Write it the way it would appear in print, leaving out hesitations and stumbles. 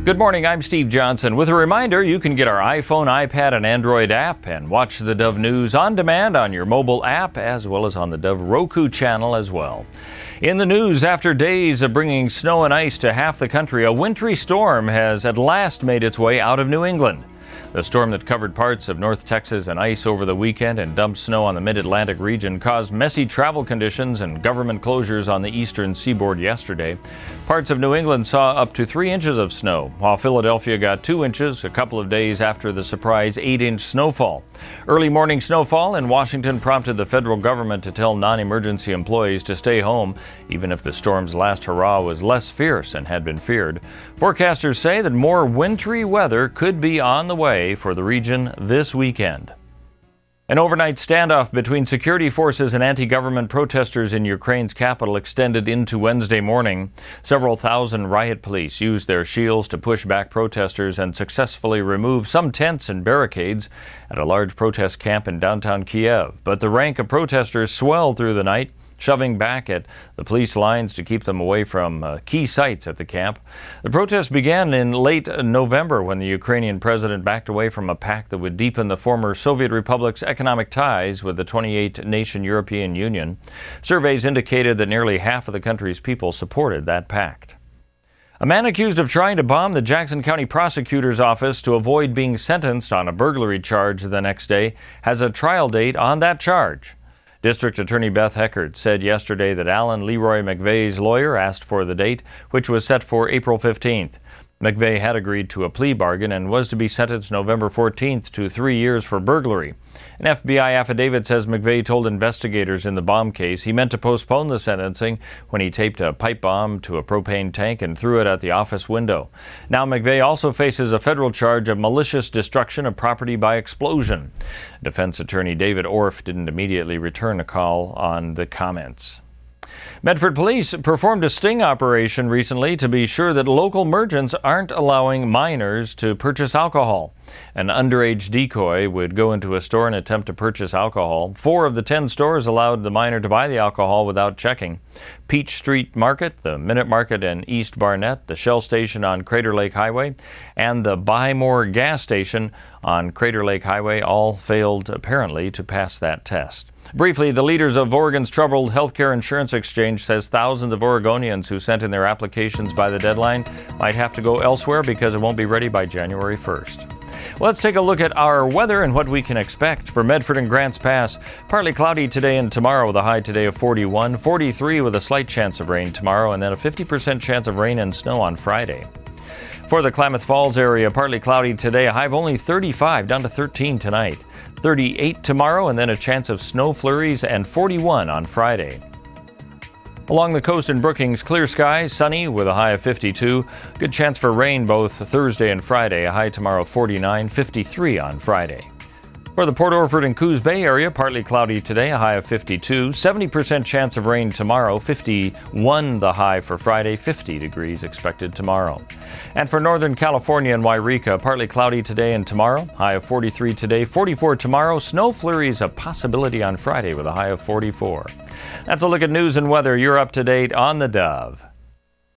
Good morning, I'm Steve Johnson with a reminder you can get our iPhone, iPad, and Android app and watch the Dove News on demand on your mobile app as well as on the Dove Roku channel as well. In the news, after days of bringing snow and ice to half the country, a wintry storm has at last made its way out of New England. The storm that covered parts of North Texas in ice over the weekend and dumped snow on the mid-Atlantic region caused messy travel conditions and government closures on the eastern seaboard yesterday. Parts of New England saw up to 3 inches of snow, while Philadelphia got 2 inches a couple of days after the surprise 8-inch snowfall. Early morning snowfall in Washington prompted the federal government to tell non-emergency employees to stay home, even if the storm's last hurrah was less fierce than had been feared. Forecasters say that more wintry weather could be on the way for the region this weekend. An overnight standoff between security forces and anti-government protesters in Ukraine's capital extended into Wednesday morning. Several thousand riot police used their shields to push back protesters and successfully remove some tents and barricades at a large protest camp in downtown Kiev. But the rank of protesters swelled through the night, shoving back at the police lines to keep them away from key sites at the camp. The protest began in late November when the Ukrainian president backed away from a pact that would deepen the former Soviet republic's economic ties with the 28-nation European Union. Surveys indicated that nearly half of the country's people supported that pact. A man accused of trying to bomb the Jackson County prosecutor's office to avoid being sentenced on a burglary charge the next day has a trial date on that charge. District Attorney Beth Heckert said yesterday that Alan Leroy McVeigh's lawyer asked for the date, which was set for April 15th. McVeigh had agreed to a plea bargain and was to be sentenced November 14th to 3 years for burglary. An FBI affidavit says McVeigh told investigators in the bomb case he meant to postpone the sentencing when he taped a pipe bomb to a propane tank and threw it at the office window. Now McVeigh also faces a federal charge of malicious destruction of property by explosion. Defense attorney David Orff didn't immediately return a call on the comments. Medford police performed a sting operation recently to be sure that local merchants aren't allowing minors to purchase alcohol. An underage decoy would go into a store and attempt to purchase alcohol. 4 of the 10 stores allowed the minor to buy the alcohol without checking. Peach Street Market, the Minute Market in East Barnett, the Shell Station on Crater Lake Highway, and the Buy More gas station on Crater Lake Highway all failed apparently to pass that test. Briefly, the leaders of Oregon's troubled healthcare insurance exchange says thousands of Oregonians who sent in their applications by the deadline might have to go elsewhere because it won't be ready by January 1st. Let's take a look at our weather and what we can expect for Medford and Grants Pass. Partly cloudy today and tomorrow with a high today of 41, 43 with a slight chance of rain tomorrow, and then a 50% chance of rain and snow on Friday. For the Klamath Falls area, partly cloudy today, a high of only 35, down to 13 tonight. 38 tomorrow, and then a chance of snow flurries, and 41 on Friday. Along the coast in Brookings, clear skies, sunny with a high of 52. Good chance for rain both Thursday and Friday, a high tomorrow of 49, 53 on Friday. For the Port Orford and Coos Bay area, partly cloudy today, a high of 52. 70% chance of rain tomorrow, 51 the high for Friday, 50 degrees expected tomorrow. And for Northern California and Wairika, partly cloudy today and tomorrow, high of 43 today, 44 tomorrow. Snow flurries a possibility on Friday with a high of 44. That's a look at news and weather. You're up to date on the Dove.